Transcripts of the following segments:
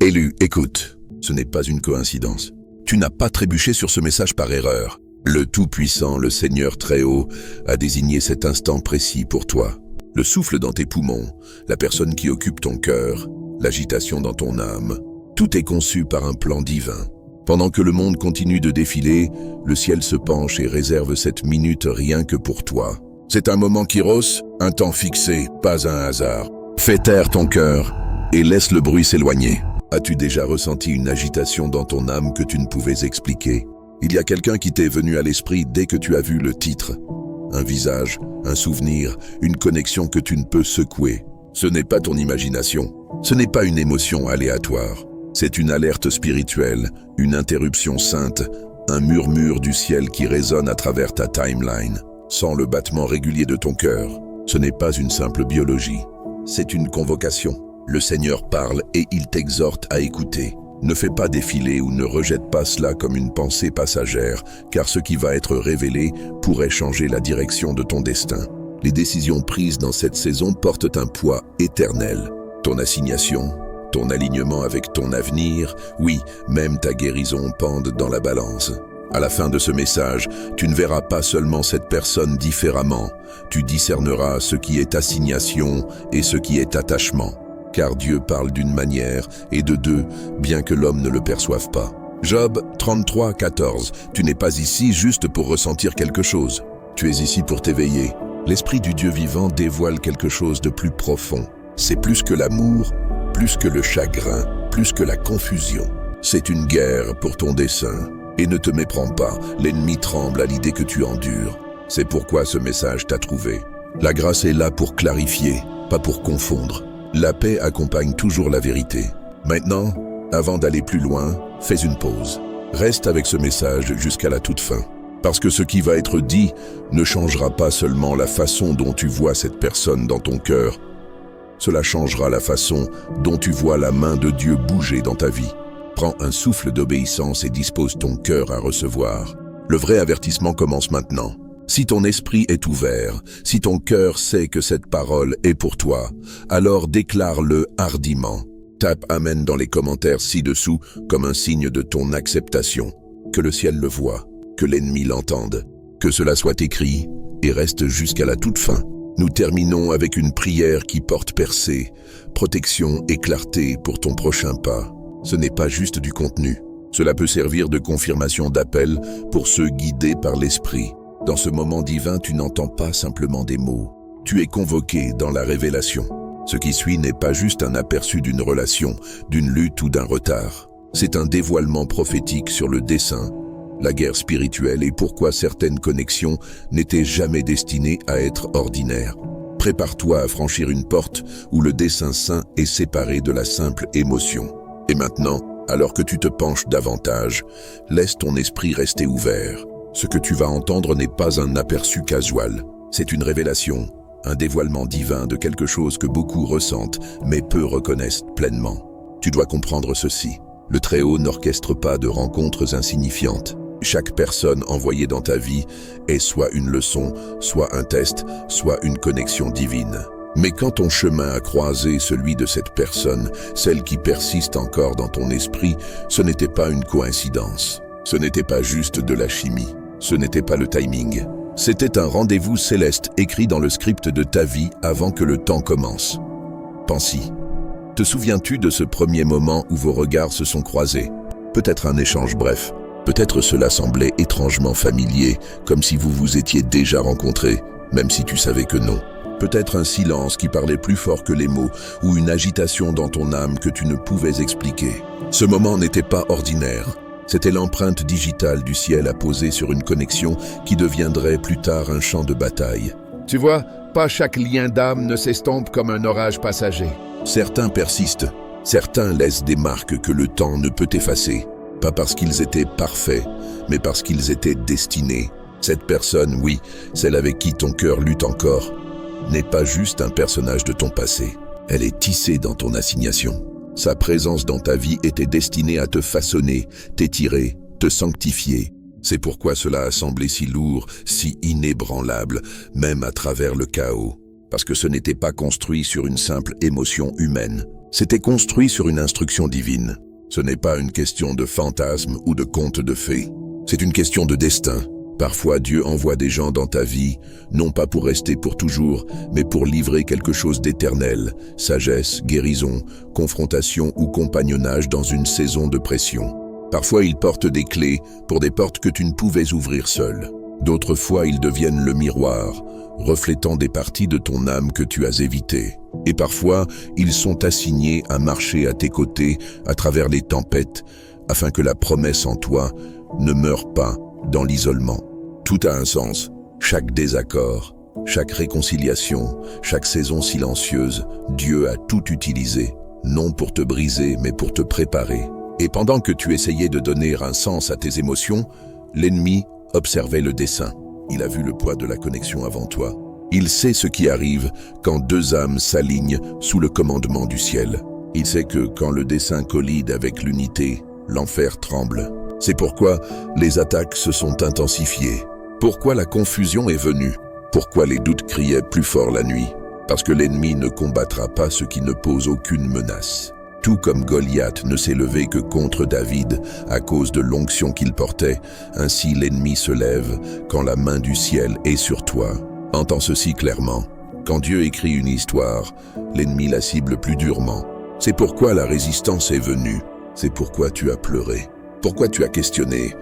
Élu, écoute, ce n'est pas une coïncidence. Tu n'as pas trébuché sur ce message par erreur. Le Tout-Puissant, le Seigneur Très-Haut, a désigné cet instant précis pour toi. Le souffle dans tes poumons, la personne qui occupe ton cœur, l'agitation dans ton âme, tout est conçu par un plan divin. Pendant que le monde continue de défiler, le ciel se penche et réserve cette minute rien que pour toi. C'est un moment Kairos, un temps fixé, pas un hasard. Fais taire ton cœur et laisse le bruit s'éloigner. As-tu déjà ressenti une agitation dans ton âme que tu ne pouvais expliquer? Il y a quelqu'un qui t'est venu à l'esprit dès que tu as vu le titre. Un visage, un souvenir, une connexion que tu ne peux secouer. Ce n'est pas ton imagination, ce n'est pas une émotion aléatoire. C'est une alerte spirituelle, une interruption sainte, un murmure du ciel qui résonne à travers ta timeline. Sans le battement régulier de ton cœur, ce n'est pas une simple biologie, c'est une convocation. Le Seigneur parle et il t'exhorte à écouter. Ne fais pas défiler ou ne rejette pas cela comme une pensée passagère, car ce qui va être révélé pourrait changer la direction de ton destin. Les décisions prises dans cette saison portent un poids éternel. Ton assignation, ton alignement avec ton avenir, oui, même ta guérison pendent dans la balance. À la fin de ce message, tu ne verras pas seulement cette personne différemment, tu discerneras ce qui est assignation et ce qui est attachement. Car Dieu parle d'une manière et de deux, bien que l'homme ne le perçoive pas. Job 33, 14. Tu n'es pas ici juste pour ressentir quelque chose. Tu es ici pour t'éveiller. L'Esprit du Dieu vivant dévoile quelque chose de plus profond. C'est plus que l'amour, plus que le chagrin, plus que la confusion. C'est une guerre pour ton dessein. Et ne te méprends pas, l'ennemi tremble à l'idée que tu endures. C'est pourquoi ce message t'a trouvé. La grâce est là pour clarifier, pas pour confondre. La paix accompagne toujours la vérité. Maintenant, avant d'aller plus loin, fais une pause. Reste avec ce message jusqu'à la toute fin. Parce que ce qui va être dit ne changera pas seulement la façon dont tu vois cette personne dans ton cœur. Cela changera la façon dont tu vois la main de Dieu bouger dans ta vie. Prends un souffle d'obéissance et dispose ton cœur à recevoir. Le vrai avertissement commence maintenant. Si ton esprit est ouvert, si ton cœur sait que cette parole est pour toi, alors déclare-le hardiment. Tape Amen dans les commentaires ci-dessous comme un signe de ton acceptation. Que le ciel le voie, que l'ennemi l'entende, que cela soit écrit et reste jusqu'à la toute fin. Nous terminons avec une prière qui porte percée, protection et clarté pour ton prochain pas. Ce n'est pas juste du contenu. Cela peut servir de confirmation d'appel pour ceux guidés par l'esprit. Dans ce moment divin, tu n'entends pas simplement des mots. Tu es convoqué dans la révélation. Ce qui suit n'est pas juste un aperçu d'une relation, d'une lutte ou d'un retard. C'est un dévoilement prophétique sur le dessein, la guerre spirituelle et pourquoi certaines connexions n'étaient jamais destinées à être ordinaires. Prépare-toi à franchir une porte où le dessein saint est séparé de la simple émotion. Et maintenant, alors que tu te penches davantage, laisse ton esprit rester ouvert. Ce que tu vas entendre n'est pas un aperçu casual. C'est une révélation, un dévoilement divin de quelque chose que beaucoup ressentent, mais peu reconnaissent pleinement. Tu dois comprendre ceci. Le Très-Haut n'orchestre pas de rencontres insignifiantes. Chaque personne envoyée dans ta vie est soit une leçon, soit un test, soit une connexion divine. Mais quand ton chemin a croisé celui de cette personne, celle qui persiste encore dans ton esprit, ce n'était pas une coïncidence. Ce n'était pas juste de la chimie. Ce n'était pas le timing. C'était un rendez-vous céleste écrit dans le script de ta vie avant que le temps commence. Pense-y. Te souviens-tu de ce premier moment où vos regards se sont croisés? Peut-être un échange bref. Peut-être cela semblait étrangement familier, comme si vous vous étiez déjà rencontrés, même si tu savais que non. Peut-être un silence qui parlait plus fort que les mots, ou une agitation dans ton âme que tu ne pouvais expliquer. Ce moment n'était pas ordinaire. C'était l'empreinte digitale du ciel apposée sur une connexion qui deviendrait plus tard un champ de bataille. Tu vois, pas chaque lien d'âme ne s'estompe comme un orage passager. Certains persistent, certains laissent des marques que le temps ne peut effacer. Pas parce qu'ils étaient parfaits, mais parce qu'ils étaient destinés. Cette personne, oui, celle avec qui ton cœur lutte encore, n'est pas juste un personnage de ton passé. Elle est tissée dans ton assignation. Sa présence dans ta vie était destinée à te façonner, t'étirer, te sanctifier. C'est pourquoi cela a semblé si lourd, si inébranlable, même à travers le chaos. Parce que ce n'était pas construit sur une simple émotion humaine. C'était construit sur une instruction divine. Ce n'est pas une question de fantasme ou de conte de fées. C'est une question de destin. Parfois, Dieu envoie des gens dans ta vie, non pas pour rester pour toujours, mais pour livrer quelque chose d'éternel, sagesse, guérison, confrontation ou compagnonnage dans une saison de pression. Parfois, ils portent des clés pour des portes que tu ne pouvais ouvrir seul. D'autres fois, ils deviennent le miroir, reflétant des parties de ton âme que tu as évitées. Et parfois, ils sont assignés à marcher à tes côtés à travers les tempêtes, afin que la promesse en toi ne meure pas dans l'isolement. Tout a un sens. Chaque désaccord, chaque réconciliation, chaque saison silencieuse, Dieu a tout utilisé, non pour te briser, mais pour te préparer. Et pendant que tu essayais de donner un sens à tes émotions, l'ennemi observait le dessein. Il a vu le poids de la connexion avant toi. Il sait ce qui arrive quand deux âmes s'alignent sous le commandement du ciel. Il sait que quand le dessein collide avec l'unité, l'enfer tremble. C'est pourquoi les attaques se sont intensifiées. Pourquoi la confusion est venue? Pourquoi les doutes criaient plus fort la nuit? Parce que l'ennemi ne combattra pas ce qui ne pose aucune menace. Tout comme Goliath ne s'est levé que contre David à cause de l'onction qu'il portait, ainsi l'ennemi se lève quand la main du ciel est sur toi. Entends ceci clairement. Quand Dieu écrit une histoire, l'ennemi la cible plus durement. C'est pourquoi la résistance est venue. C'est pourquoi tu as pleuré. Pourquoi tu as questionné?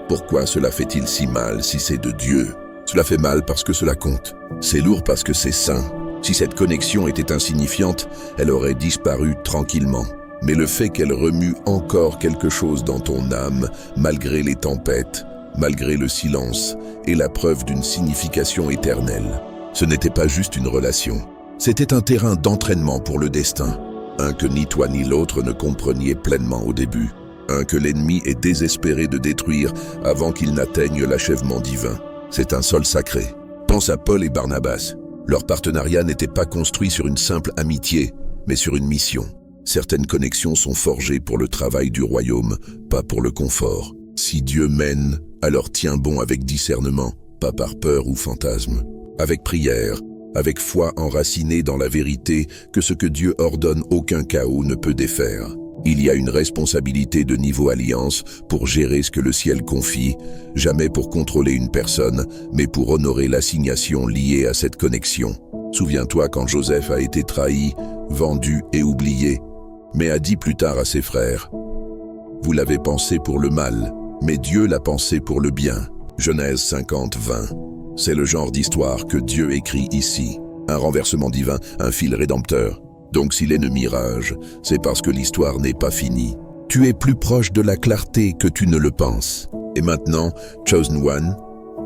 Pourquoi cela fait-il si mal si c'est de Dieu? Cela fait mal parce que cela compte. C'est lourd parce que c'est saint. Si cette connexion était insignifiante, elle aurait disparu tranquillement. Mais le fait qu'elle remue encore quelque chose dans ton âme, malgré les tempêtes, malgré le silence, est la preuve d'une signification éternelle. Ce n'était pas juste une relation. C'était un terrain d'entraînement pour le destin. Un que ni toi ni l'autre ne compreniez pleinement au début. Un que l'ennemi est désespéré de détruire avant qu'il n'atteigne l'achèvement divin. C'est un sol sacré. Pense à Paul et Barnabas. Leur partenariat n'était pas construit sur une simple amitié, mais sur une mission. Certaines connexions sont forgées pour le travail du royaume, pas pour le confort. Si Dieu mène, alors tiens bon avec discernement, pas par peur ou fantasme. Avec prière, avec foi enracinée dans la vérité que ce que Dieu ordonne aucun chaos ne peut défaire. Il y a une responsabilité de niveau alliance pour gérer ce que le ciel confie, jamais pour contrôler une personne, mais pour honorer l'assignation liée à cette connexion. Souviens-toi quand Joseph a été trahi, vendu et oublié, mais a dit plus tard à ses frères, « Vous l'avez pensé pour le mal, mais Dieu l'a pensé pour le bien. » Genèse 50-20. C'est le genre d'histoire que Dieu écrit ici. Un renversement divin, un fil rédempteur. Donc si l'ennemi rage, c'est parce que l'histoire n'est pas finie. Tu es plus proche de la clarté que tu ne le penses. Et maintenant, Chosen One,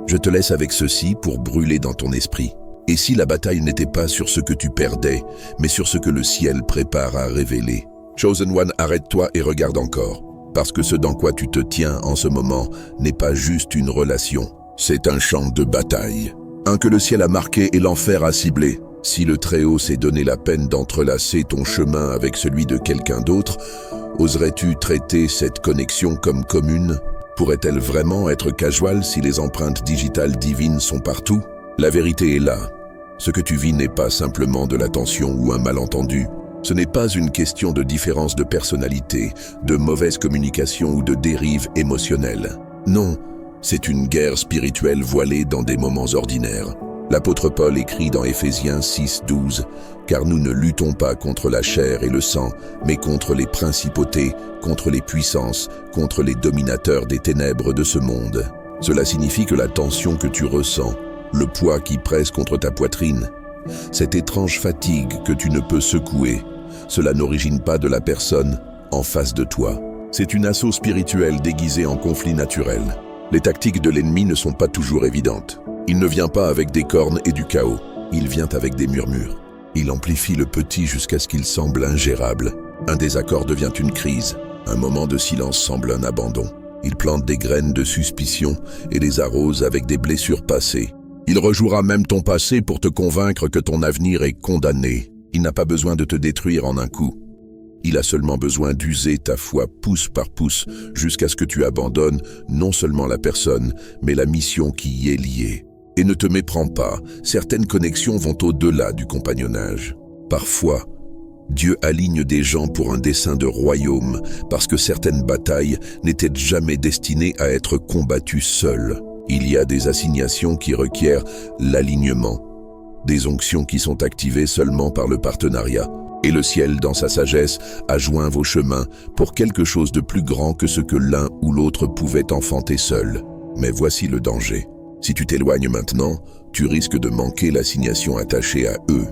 je te laisse avec ceci pour brûler dans ton esprit. Et si la bataille n'était pas sur ce que tu perdais, mais sur ce que le ciel prépare à révéler? Chosen One, arrête-toi et regarde encore. Parce que ce dans quoi tu te tiens en ce moment n'est pas juste une relation. C'est un champ de bataille. Un que le ciel a marqué et l'enfer a ciblé. Si le Très-Haut s'est donné la peine d'entrelacer ton chemin avec celui de quelqu'un d'autre, oserais-tu traiter cette connexion comme commune? Pourrait-elle vraiment être casual si les empreintes digitales divines sont partout? La vérité est là. Ce que tu vis n'est pas simplement de la tension ou un malentendu. Ce n'est pas une question de différence de personnalité, de mauvaise communication ou de dérive émotionnelle. Non, c'est une guerre spirituelle voilée dans des moments ordinaires. L'apôtre Paul écrit dans Éphésiens 6-12 « Car nous ne luttons pas contre la chair et le sang, mais contre les principautés, contre les puissances, contre les dominateurs des ténèbres de ce monde. » Cela signifie que la tension que tu ressens, le poids qui presse contre ta poitrine, cette étrange fatigue que tu ne peux secouer, cela n'origine pas de la personne en face de toi. C'est une assaut spirituelle déguisée en conflit naturel. Les tactiques de l'ennemi ne sont pas toujours évidentes. Il ne vient pas avec des cornes et du chaos. Il vient avec des murmures. Il amplifie le petit jusqu'à ce qu'il semble ingérable. Un désaccord devient une crise. Un moment de silence semble un abandon. Il plante des graines de suspicion et les arrose avec des blessures passées. Il rejouera même ton passé pour te convaincre que ton avenir est condamné. Il n'a pas besoin de te détruire en un coup. Il a seulement besoin d'user ta foi pouce par pouce jusqu'à ce que tu abandonnes non seulement la personne, mais la mission qui y est liée. Et ne te méprends pas, certaines connexions vont au-delà du compagnonnage. Parfois, Dieu aligne des gens pour un dessein de royaume, parce que certaines batailles n'étaient jamais destinées à être combattues seules. Il y a des assignations qui requièrent l'alignement, des onctions qui sont activées seulement par le partenariat. Et le ciel, dans sa sagesse, a joint vos chemins pour quelque chose de plus grand que ce que l'un ou l'autre pouvait enfanter seul. Mais voici le danger. Si tu t'éloignes maintenant, tu risques de manquer l'assignation attachée à eux.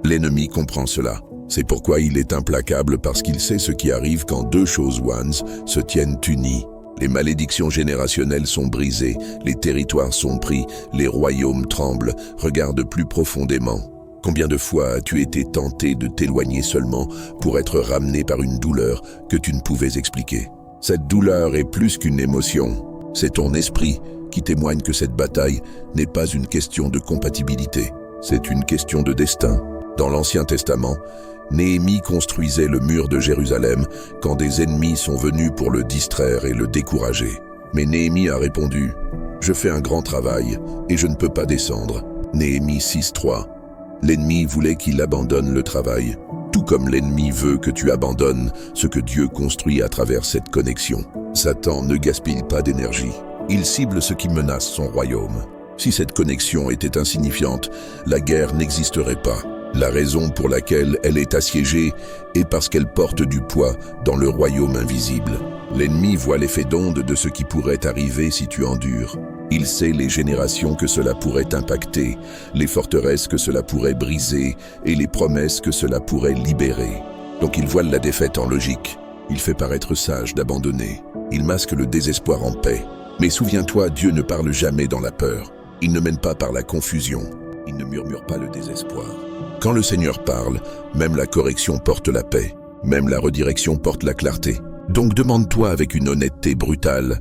L'ennemi comprend cela. C'est pourquoi il est implacable, parce qu'il sait ce qui arrive quand deux choses ones se tiennent unies. Les malédictions générationnelles sont brisées, les territoires sont pris, les royaumes tremblent. Regarde plus profondément. Combien de fois as-tu été tenté de t'éloigner seulement pour être ramené par une douleur que tu ne pouvais expliquer? Cette douleur est plus qu'une émotion. C'est ton esprit qui témoigne que cette bataille n'est pas une question de compatibilité. C'est une question de destin. Dans l'Ancien Testament, Néhémie construisait le mur de Jérusalem quand des ennemis sont venus pour le distraire et le décourager. Mais Néhémie a répondu « Je fais un grand travail et je ne peux pas descendre ». Néhémie 6:3. L'ennemi voulait qu'il abandonne le travail, tout comme l'ennemi veut que tu abandonnes ce que Dieu construit à travers cette connexion. Satan ne gaspille pas d'énergie. Il cible ce qui menace son royaume. Si cette connexion était insignifiante, la guerre n'existerait pas. La raison pour laquelle elle est assiégée est parce qu'elle porte du poids dans le royaume invisible. L'ennemi voit l'effet d'onde de ce qui pourrait arriver si tu endures. Il sait les générations que cela pourrait impacter, les forteresses que cela pourrait briser et les promesses que cela pourrait libérer. Donc il voile la défaite en logique. Il fait paraître sage d'abandonner. Il masque le désespoir en paix. Mais souviens-toi, Dieu ne parle jamais dans la peur. Il ne mène pas par la confusion. Il ne murmure pas le désespoir. Quand le Seigneur parle, même la correction porte la paix, même la redirection porte la clarté. Donc demande-toi avec une honnêteté brutale,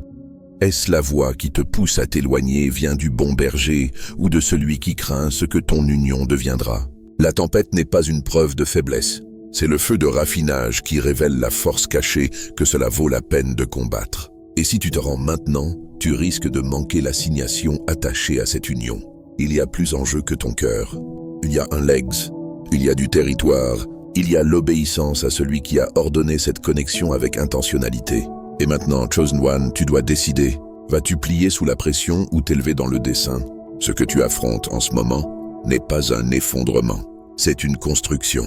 est-ce la voix qui te pousse à t'éloigner vient du bon berger ou de celui qui craint ce que ton union deviendra? La tempête n'est pas une preuve de faiblesse, c'est le feu de raffinage qui révèle la force cachée que cela vaut la peine de combattre. Et si tu te rends maintenant, tu risques de manquer l'assignation attachée à cette union. Il y a plus en jeu que ton cœur. Il y a un legs, il y a du territoire, il y a l'obéissance à celui qui a ordonné cette connexion avec intentionnalité. Et maintenant, Chosen One, tu dois décider. Vas-tu plier sous la pression ou t'élever dans le dessein? Ce que tu affrontes en ce moment n'est pas un effondrement, c'est une construction.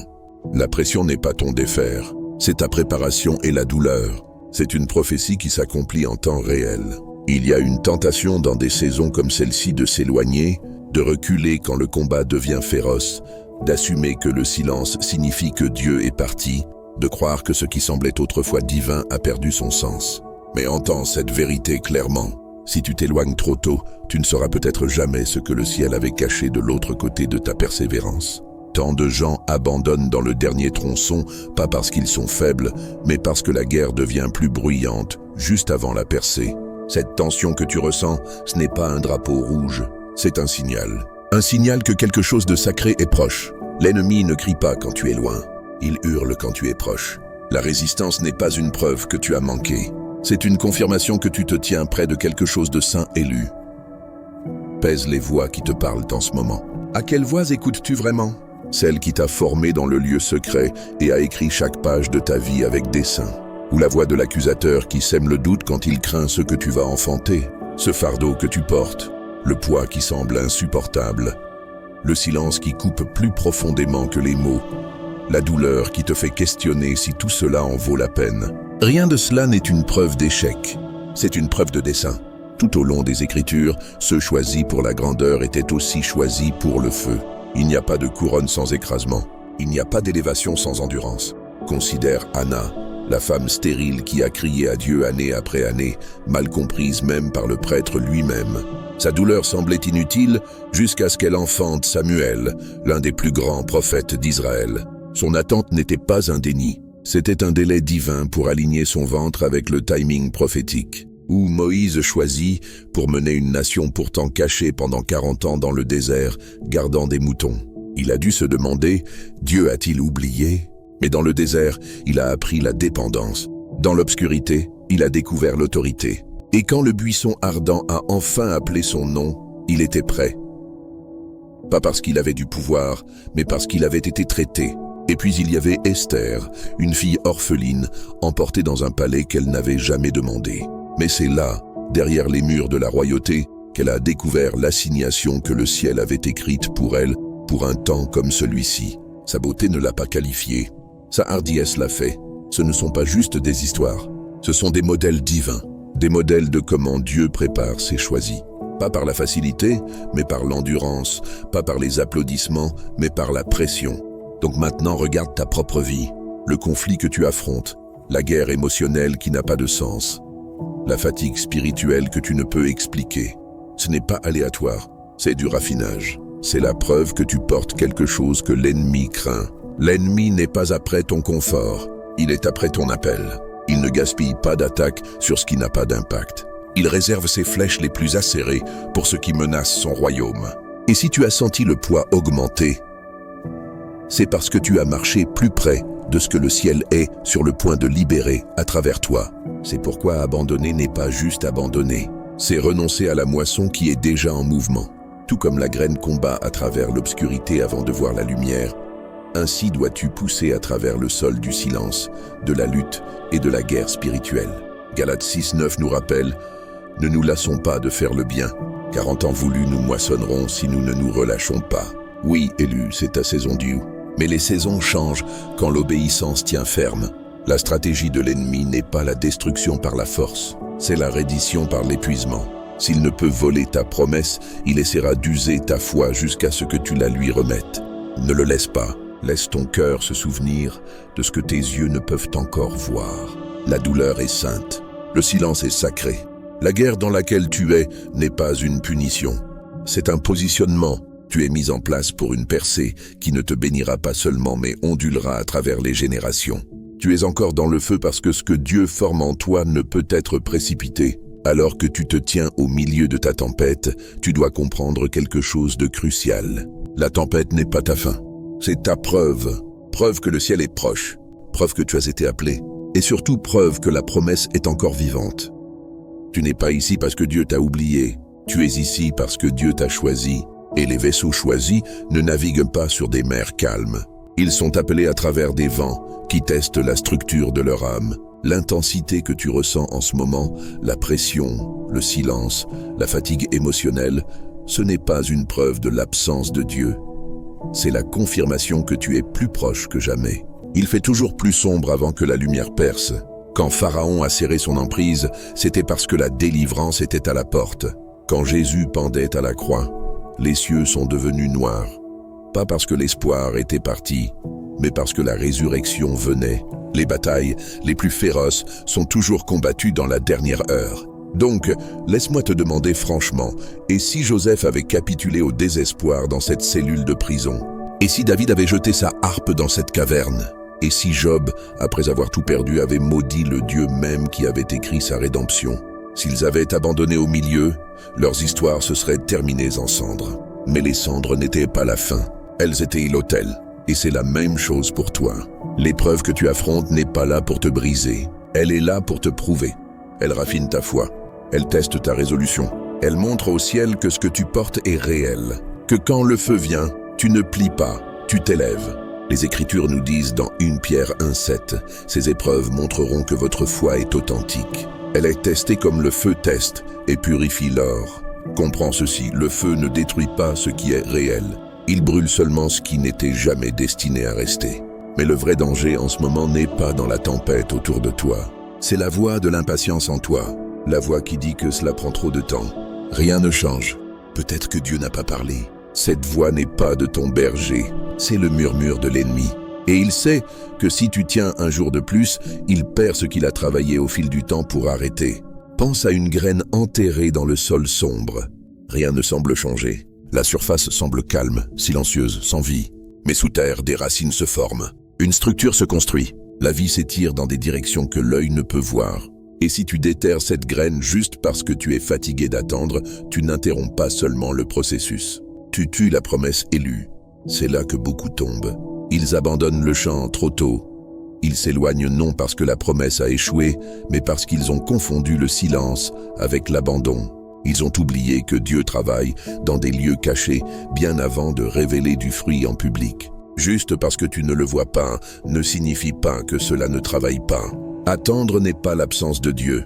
La pression n'est pas ton défaire, c'est ta préparation et la douleur. C'est une prophétie qui s'accomplit en temps réel. Il y a une tentation dans des saisons comme celle-ci de s'éloigner, de reculer quand le combat devient féroce, d'assumer que le silence signifie que Dieu est parti, de croire que ce qui semblait autrefois divin a perdu son sens. Mais entends cette vérité clairement. Si tu t'éloignes trop tôt, tu ne sauras peut-être jamais ce que le ciel avait caché de l'autre côté de ta persévérance. Tant de gens abandonnent dans le dernier tronçon, pas parce qu'ils sont faibles, mais parce que la guerre devient plus bruyante, juste avant la percée. Cette tension que tu ressens, ce n'est pas un drapeau rouge, c'est un signal. Un signal que quelque chose de sacré est proche. L'ennemi ne crie pas quand tu es loin, il hurle quand tu es proche. La résistance n'est pas une preuve que tu as manqué, c'est une confirmation que tu te tiens près de quelque chose de saint élu. Pèse les voix qui te parlent en ce moment. À quelles voix écoutes-tu vraiment? Celle qui t'a formé dans le lieu secret et a écrit chaque page de ta vie avec dessein. Ou la voix de l'accusateur qui sème le doute quand il craint ce que tu vas enfanter, ce fardeau que tu portes, le poids qui semble insupportable, le silence qui coupe plus profondément que les mots, la douleur qui te fait questionner si tout cela en vaut la peine. Rien de cela n'est une preuve d'échec, c'est une preuve de dessein. Tout au long des Écritures, ceux choisis pour la grandeur étaient aussi choisis pour le feu. Il n'y a pas de couronne sans écrasement, il n'y a pas d'élévation sans endurance. Considère Anna, la femme stérile qui a crié à Dieu année après année, mal comprise même par le prêtre lui-même. Sa douleur semblait inutile jusqu'à ce qu'elle enfante Samuel, l'un des plus grands prophètes d'Israël. Son attente n'était pas un déni, c'était un délai divin pour aligner son ventre avec le timing prophétique. Ou Moïse choisit pour mener une nation pourtant cachée pendant 40 ans dans le désert, gardant des moutons. Il a dû se demander, Dieu a-t-il oublié? Mais dans le désert, il a appris la dépendance. Dans l'obscurité, il a découvert l'autorité. Et quand le buisson ardent a enfin appelé son nom, il était prêt. Pas parce qu'il avait du pouvoir, mais parce qu'il avait été traité. Et puis il y avait Esther, une fille orpheline, emportée dans un palais qu'elle n'avait jamais demandé. Mais c'est là, derrière les murs de la royauté, qu'elle a découvert l'assignation que le ciel avait écrite pour elle, pour un temps comme celui-ci. Sa beauté ne l'a pas qualifiée. Sa hardiesse l'a fait. Ce ne sont pas juste des histoires. Ce sont des modèles divins. Des modèles de comment Dieu prépare ses choisis. Pas par la facilité, mais par l'endurance. Pas par les applaudissements, mais par la pression. Donc maintenant, regarde ta propre vie. Le conflit que tu affrontes. La guerre émotionnelle qui n'a pas de sens. La fatigue spirituelle que tu ne peux expliquer. Ce n'est pas aléatoire, c'est du raffinage. C'est la preuve que tu portes quelque chose que l'ennemi craint. L'ennemi n'est pas après ton confort, il est après ton appel. Il ne gaspille pas d'attaque sur ce qui n'a pas d'impact. Il réserve ses flèches les plus acérées pour ce qui menace son royaume. Et si tu as senti le poids augmenter, c'est parce que tu as marché plus près de ce que le ciel est sur le point de libérer à travers toi. C'est pourquoi abandonner n'est pas juste abandonner. C'est renoncer à la moisson qui est déjà en mouvement. Tout comme la graine combat à travers l'obscurité avant de voir la lumière, ainsi dois-tu pousser à travers le sol du silence, de la lutte et de la guerre spirituelle. Galates 6:9 nous rappelle « Ne nous lassons pas de faire le bien, car en temps voulu nous moissonnerons si nous ne nous relâchons pas. » Oui, élu, c'est ta saison due. Mais les saisons changent quand l'obéissance tient ferme. La stratégie de l'ennemi n'est pas la destruction par la force, c'est la reddition par l'épuisement. S'il ne peut voler ta promesse, il essaiera d'user ta foi jusqu'à ce que tu la lui remettes. Ne le laisse pas. Laisse ton cœur se souvenir de ce que tes yeux ne peuvent encore voir. La douleur est sainte. Le silence est sacré. La guerre dans laquelle tu es n'est pas une punition. C'est un positionnement. Tu es mis en place pour une percée qui ne te bénira pas seulement mais ondulera à travers les générations. Tu es encore dans le feu parce que ce que Dieu forme en toi ne peut être précipité. Alors que tu te tiens au milieu de ta tempête, tu dois comprendre quelque chose de crucial. La tempête n'est pas ta fin. C'est ta preuve. Preuve que le ciel est proche. Preuve que tu as été appelé. Et surtout preuve que la promesse est encore vivante. Tu n'es pas ici parce que Dieu t'a oublié. Tu es ici parce que Dieu t'a choisi. Et les vaisseaux choisis ne naviguent pas sur des mers calmes. Ils sont appelés à travers des vents qui testent la structure de leur âme. L'intensité que tu ressens en ce moment, la pression, le silence, la fatigue émotionnelle, ce n'est pas une preuve de l'absence de Dieu. C'est la confirmation que tu es plus proche que jamais. Il fait toujours plus sombre avant que la lumière perce. Quand Pharaon a serré son emprise, c'était parce que la délivrance était à la porte. Quand Jésus pendait à la croix, les cieux sont devenus noirs. Pas parce que l'espoir était parti, mais parce que la résurrection venait. Les batailles les plus féroces sont toujours combattues dans la dernière heure. Donc, laisse-moi te demander franchement, et si Joseph avait capitulé au désespoir dans cette cellule de prison? Et si David avait jeté sa harpe dans cette caverne? Et si Job, après avoir tout perdu, avait maudit le Dieu même qui avait écrit sa rédemption? S'ils avaient abandonné au milieu, leurs histoires se seraient terminées en cendres. Mais les cendres n'étaient pas la fin, elles étaient l'autel. Et c'est la même chose pour toi. L'épreuve que tu affrontes n'est pas là pour te briser, elle est là pour te prouver. Elle raffine ta foi, elle teste ta résolution. Elle montre au ciel que ce que tu portes est réel, que quand le feu vient, tu ne plies pas, tu t'élèves. Les Écritures nous disent dans 1 Pierre 1,7, ces épreuves montreront que votre foi est authentique. Elle est testée comme le feu teste et purifie l'or. Comprends ceci, le feu ne détruit pas ce qui est réel. Il brûle seulement ce qui n'était jamais destiné à rester. Mais le vrai danger en ce moment n'est pas dans la tempête autour de toi. C'est la voix de l'impatience en toi, la voix qui dit que cela prend trop de temps. Rien ne change. Peut-être que Dieu n'a pas parlé. Cette voix n'est pas de ton berger, c'est le murmure de l'ennemi. Et il sait que si tu tiens un jour de plus, il perd ce qu'il a travaillé au fil du temps pour arrêter. Pense à une graine enterrée dans le sol sombre. Rien ne semble changer. La surface semble calme, silencieuse, sans vie. Mais sous terre, des racines se forment. Une structure se construit. La vie s'étire dans des directions que l'œil ne peut voir. Et si tu déterres cette graine juste parce que tu es fatigué d'attendre, tu n'interromps pas seulement le processus. Tu tues la promesse élue. C'est là que beaucoup tombent. Ils abandonnent le champ trop tôt. Ils s'éloignent non parce que la promesse a échoué, mais parce qu'ils ont confondu le silence avec l'abandon. Ils ont oublié que Dieu travaille dans des lieux cachés bien avant de révéler du fruit en public. Juste parce que tu ne le vois pas ne signifie pas que cela ne travaille pas. Attendre n'est pas l'absence de Dieu.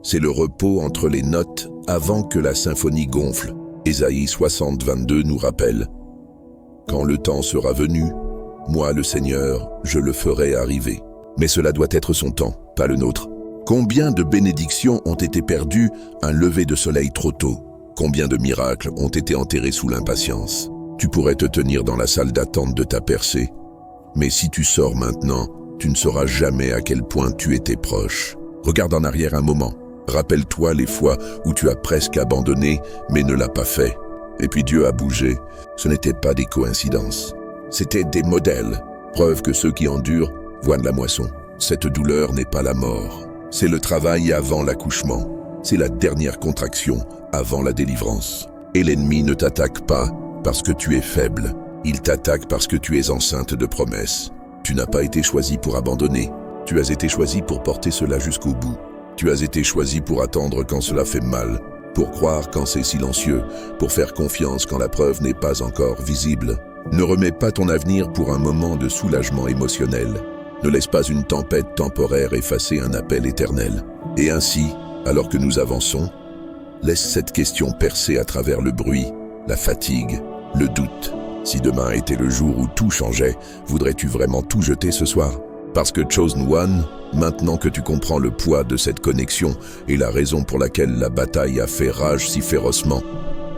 C'est le repos entre les notes avant que la symphonie gonfle. Ésaïe 60, 22 nous rappelle « Quand le temps sera venu, moi le Seigneur, je le ferai arriver. » Mais cela doit être son temps, pas le nôtre. Combien de bénédictions ont été perdues un lever de soleil trop tôt? Combien de miracles ont été enterrés sous l'impatience? Tu pourrais te tenir dans la salle d'attente de ta percée, mais si tu sors maintenant, tu ne sauras jamais à quel point tu étais proche. Regarde en arrière un moment. Rappelle-toi les fois où tu as presque abandonné, mais ne l'as pas fait. Et puis Dieu a bougé. Ce n'étaient pas des coïncidences. C'étaient des modèles. Preuve que ceux qui endurent voient de la moisson. Cette douleur n'est pas la mort. C'est le travail avant l'accouchement. C'est la dernière contraction avant la délivrance. Et l'ennemi ne t'attaque pas parce que tu es faible. Il t'attaque parce que tu es enceinte de promesses. Tu n'as pas été choisi pour abandonner. Tu as été choisi pour porter cela jusqu'au bout. Tu as été choisi pour attendre quand cela fait mal, pour croire quand c'est silencieux, pour faire confiance quand la preuve n'est pas encore visible. Ne remets pas ton avenir pour un moment de soulagement émotionnel. Ne laisse pas une tempête temporaire effacer un appel éternel. Et ainsi, alors que nous avançons, laisse cette question percer à travers le bruit, la fatigue, le doute. Si demain était le jour où tout changeait, voudrais-tu vraiment tout jeter ce soir? Parce que Chosen One, maintenant que tu comprends le poids de cette connexion et la raison pour laquelle la bataille a fait rage si férocement,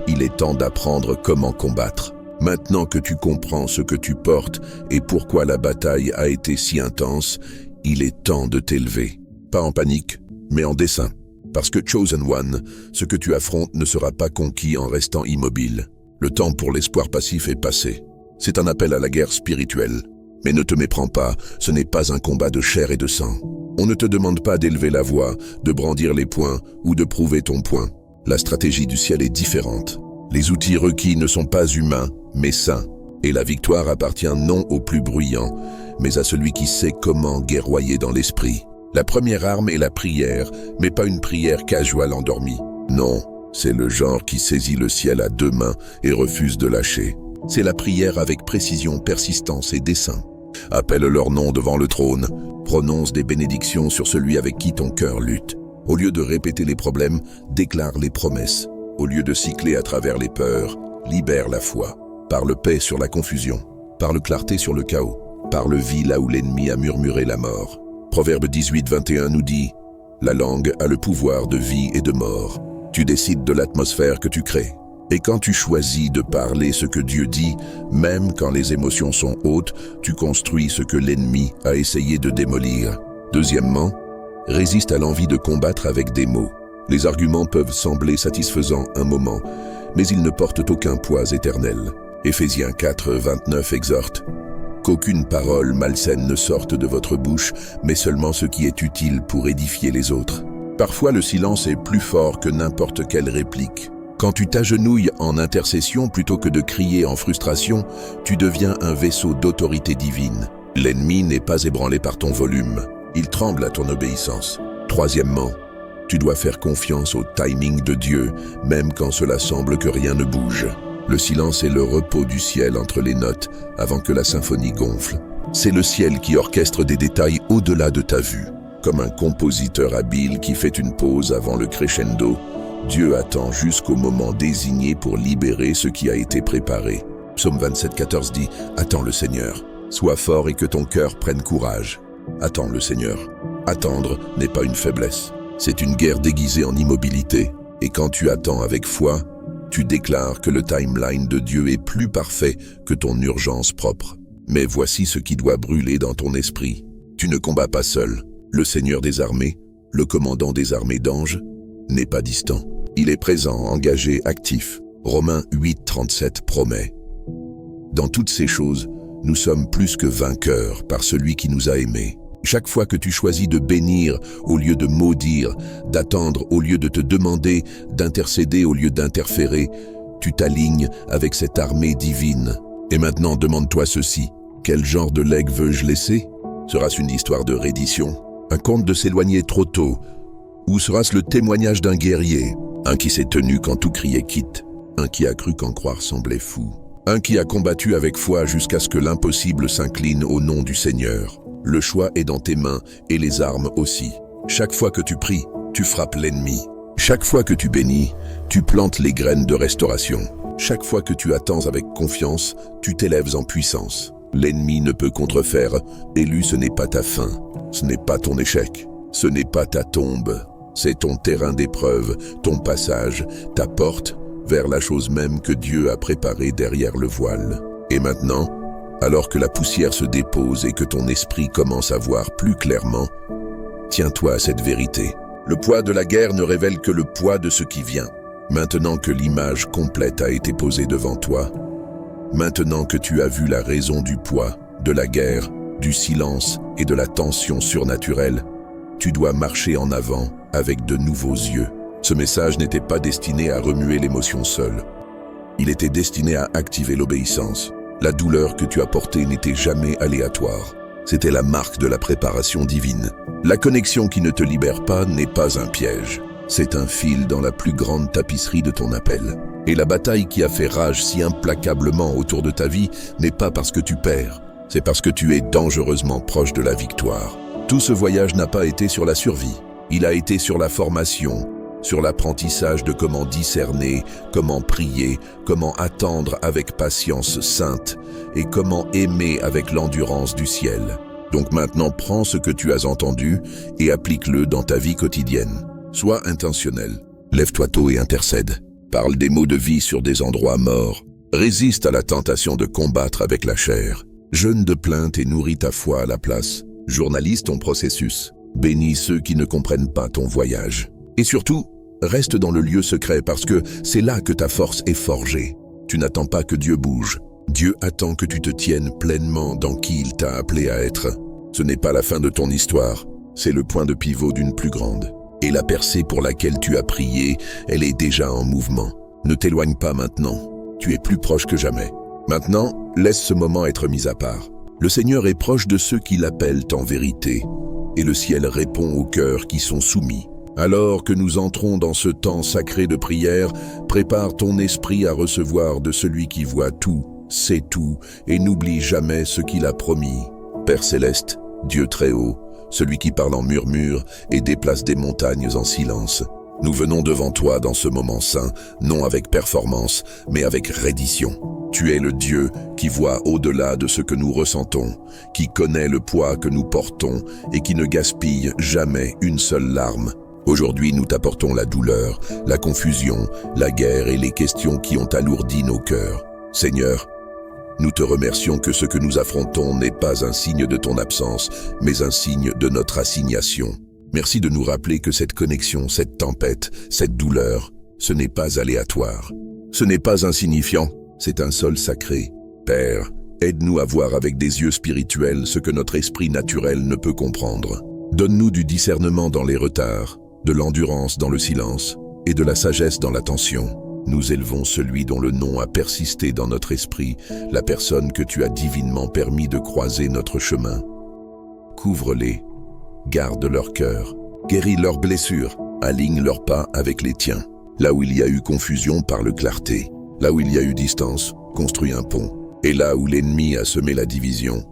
il est temps d'apprendre comment combattre. Maintenant que tu comprends ce que tu portes et pourquoi la bataille a été si intense, il est temps de t'élever. Pas en panique, mais en dessein. Parce que Chosen One, ce que tu affrontes ne sera pas conquis en restant immobile. Le temps pour l'espoir passif est passé. C'est un appel à la guerre spirituelle. Mais ne te méprends pas, ce n'est pas un combat de chair et de sang. On ne te demande pas d'élever la voix, de brandir les poings ou de prouver ton point. La stratégie du ciel est différente. Les outils requis ne sont pas humains, mais saints. Et la victoire appartient non au plus bruyant, mais à celui qui sait comment guerroyer dans l'esprit. La première arme est la prière, mais pas une prière casual endormie. Non, c'est le genre qui saisit le ciel à deux mains et refuse de lâcher. C'est la prière avec précision, persistance et dessein. Appelle leur nom devant le trône, prononce des bénédictions sur celui avec qui ton cœur lutte. Au lieu de répéter les problèmes, déclare les promesses. Au lieu de cycler à travers les peurs, libère la foi. Parle paix sur la confusion, parle clarté sur le chaos, parle vie là où l'ennemi a murmuré la mort. Proverbe 18, 21 nous dit « La langue a le pouvoir de vie et de mort. Tu décides de l'atmosphère que tu crées. » Et quand tu choisis de parler ce que Dieu dit, même quand les émotions sont hautes, tu construis ce que l'ennemi a essayé de démolir. Deuxièmement, résiste à l'envie de combattre avec des mots. Les arguments peuvent sembler satisfaisants un moment, mais ils ne portent aucun poids éternel. Éphésiens 4, 29 exhorte « Qu'aucune parole malsaine ne sorte de votre bouche, mais seulement ce qui est utile pour édifier les autres. » Parfois le silence est plus fort que n'importe quelle réplique. Quand tu t'agenouilles en intercession plutôt que de crier en frustration, tu deviens un vaisseau d'autorité divine. L'ennemi n'est pas ébranlé par ton volume, il tremble à ton obéissance. Troisièmement, tu dois faire confiance au timing de Dieu, même quand cela semble que rien ne bouge. Le silence est le repos du ciel entre les notes avant que la symphonie gonfle. C'est le ciel qui orchestre des détails au-delà de ta vue. Comme un compositeur habile qui fait une pause avant le crescendo, Dieu attend jusqu'au moment désigné pour libérer ce qui a été préparé. Psaume 27, 14 dit « Attends le Seigneur, sois fort et que ton cœur prenne courage. Attends le Seigneur. » Attendre n'est pas une faiblesse, c'est une guerre déguisée en immobilité. Et quand tu attends avec foi, tu déclares que le timeline de Dieu est plus parfait que ton urgence propre. Mais voici ce qui doit brûler dans ton esprit. Tu ne combats pas seul. Le Seigneur des armées, le commandant des armées d'anges, n'est pas distant. Il est présent, engagé, actif. Romains 8, 37 promet. Dans toutes ces choses, nous sommes plus que vainqueurs par celui qui nous a aimés. Chaque fois que tu choisis de bénir au lieu de maudire, d'attendre au lieu de te demander, d'intercéder au lieu d'interférer, tu t'alignes avec cette armée divine. Et maintenant, demande-toi ceci. Quel genre de legs veux-je laisser? Sera-ce une histoire de reddition? Un conte de s'éloigner trop tôt? Ou sera-ce le témoignage d'un guerrier? Un qui s'est tenu quand tout criait quitte? Un qui a cru qu'en croire semblait fou? Un qui a combattu avec foi jusqu'à ce que l'impossible s'incline au nom du Seigneur. Le choix est dans tes mains et les armes aussi. Chaque fois que tu pries, tu frappes l'ennemi. Chaque fois que tu bénis, tu plantes les graines de restauration. Chaque fois que tu attends avec confiance, tu t'élèves en puissance. L'ennemi ne peut contrefaire. Élu, ce n'est pas ta fin. Ce n'est pas ton échec. Ce n'est pas ta tombe. C'est ton terrain d'épreuve, ton passage, ta porte vers la chose même que Dieu a préparée derrière le voile. Et maintenant, alors que la poussière se dépose et que ton esprit commence à voir plus clairement, tiens-toi à cette vérité. Le poids de la guerre ne révèle que le poids de ce qui vient. Maintenant que l'image complète a été posée devant toi, maintenant que tu as vu la raison du poids, de la guerre, du silence et de la tension surnaturelle, tu dois marcher en avant avec de nouveaux yeux. Ce message n'était pas destiné à remuer l'émotion seule. Il était destiné à activer l'obéissance. La douleur que tu as portée n'était jamais aléatoire. C'était la marque de la préparation divine. La connexion qui ne te libère pas n'est pas un piège. C'est un fil dans la plus grande tapisserie de ton appel. Et la bataille qui a fait rage si implacablement autour de ta vie n'est pas parce que tu perds, c'est parce que tu es dangereusement proche de la victoire. Tout ce voyage n'a pas été sur la survie. Il a été sur la formation, sur l'apprentissage de comment discerner, comment prier, comment attendre avec patience sainte et comment aimer avec l'endurance du ciel. Donc maintenant, prends ce que tu as entendu et applique-le dans ta vie quotidienne. Sois intentionnel. Lève-toi tôt et intercède. Parle des mots de vie sur des endroits morts. Résiste à la tentation de combattre avec la chair. Jeûne de plainte et nourris ta foi à la place. Journalise ton processus. Bénis ceux qui ne comprennent pas ton voyage. Et surtout, reste dans le lieu secret parce que c'est là que ta force est forgée. Tu n'attends pas que Dieu bouge. Dieu attend que tu te tiennes pleinement dans qui il t'a appelé à être. Ce n'est pas la fin de ton histoire, c'est le point de pivot d'une plus grande. Et la percée pour laquelle tu as prié, elle est déjà en mouvement. Ne t'éloigne pas maintenant, tu es plus proche que jamais. Maintenant, laisse ce moment être mis à part. Le Seigneur est proche de ceux qui l'appellent en vérité, et le ciel répond aux cœurs qui sont soumis. Alors que nous entrons dans ce temps sacré de prière, prépare ton esprit à recevoir de celui qui voit tout, sait tout, et n'oublie jamais ce qu'il a promis. Père céleste, Dieu très haut, celui qui parle en murmure et déplace des montagnes en silence. Nous venons devant toi dans ce moment saint, non avec performance, mais avec reddition. Tu es le Dieu qui voit au-delà de ce que nous ressentons, qui connaît le poids que nous portons et qui ne gaspille jamais une seule larme. Aujourd'hui, nous t'apportons la douleur, la confusion, la guerre et les questions qui ont alourdi nos cœurs. Seigneur, nous te remercions que ce que nous affrontons n'est pas un signe de ton absence, mais un signe de notre assignation. Merci de nous rappeler que cette connexion, cette tempête, cette douleur, ce n'est pas aléatoire. Ce n'est pas insignifiant, c'est un sol sacré. Père, aide-nous à voir avec des yeux spirituels ce que notre esprit naturel ne peut comprendre. Donne-nous du discernement dans les retards, de l'endurance dans le silence et de la sagesse dans la tension. Nous élevons celui dont le nom a persisté dans notre esprit, la personne que tu as divinement permis de croiser notre chemin. Couvre-les, garde leur cœur, guéris leurs blessures, aligne leurs pas avec les tiens. Là où il y a eu confusion, parle clarté. Là où il y a eu distance, construis un pont. Et là où l'ennemi a semé la division,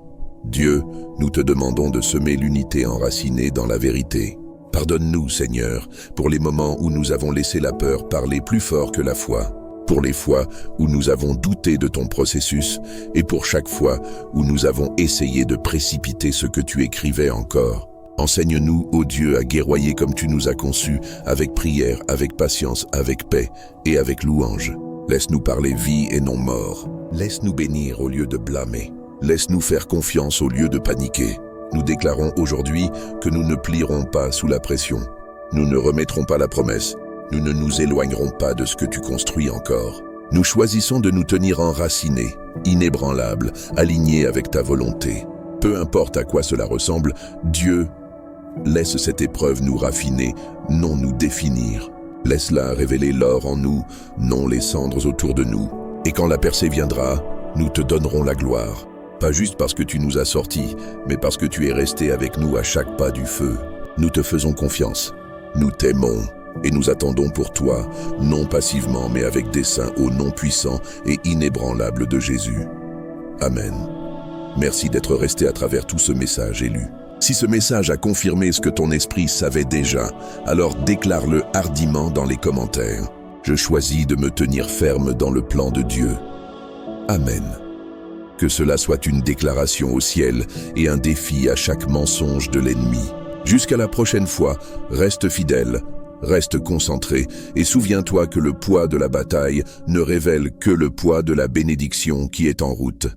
Dieu, nous te demandons de semer l'unité enracinée dans la vérité. Pardonne-nous, Seigneur, pour les moments où nous avons laissé la peur parler plus fort que la foi, pour les fois où nous avons douté de ton processus et pour chaque fois où nous avons essayé de précipiter ce que tu écrivais encore. Enseigne-nous, ô Dieu, à guerroyer comme tu nous as conçus, avec prière, avec patience, avec paix et avec louange. Laisse-nous parler vie et non mort. Laisse-nous bénir au lieu de blâmer. Laisse-nous faire confiance au lieu de paniquer. Nous déclarons aujourd'hui que nous ne plierons pas sous la pression. Nous ne remettrons pas la promesse. Nous ne nous éloignerons pas de ce que tu construis encore. Nous choisissons de nous tenir enracinés, inébranlables, alignés avec ta volonté. Peu importe à quoi cela ressemble, Dieu, laisse cette épreuve nous raffiner, non nous définir. Laisse-la révéler l'or en nous, non les cendres autour de nous. Et quand la percée viendra, nous te donnerons la gloire. Pas juste parce que tu nous as sortis, mais parce que tu es resté avec nous à chaque pas du feu. Nous te faisons confiance. Nous t'aimons. Et nous attendons pour toi, non passivement mais avec dessein, au nom puissant et inébranlable de Jésus. Amen. Merci d'être resté à travers tout ce message élu. Si ce message a confirmé ce que ton esprit savait déjà, alors déclare-le hardiment dans les commentaires. Je choisis de me tenir ferme dans le plan de Dieu. Amen. Que cela soit une déclaration au ciel et un défi à chaque mensonge de l'ennemi. Jusqu'à la prochaine fois, reste fidèle, reste concentré et souviens-toi que le poids de la bataille ne révèle que le poids de la bénédiction qui est en route.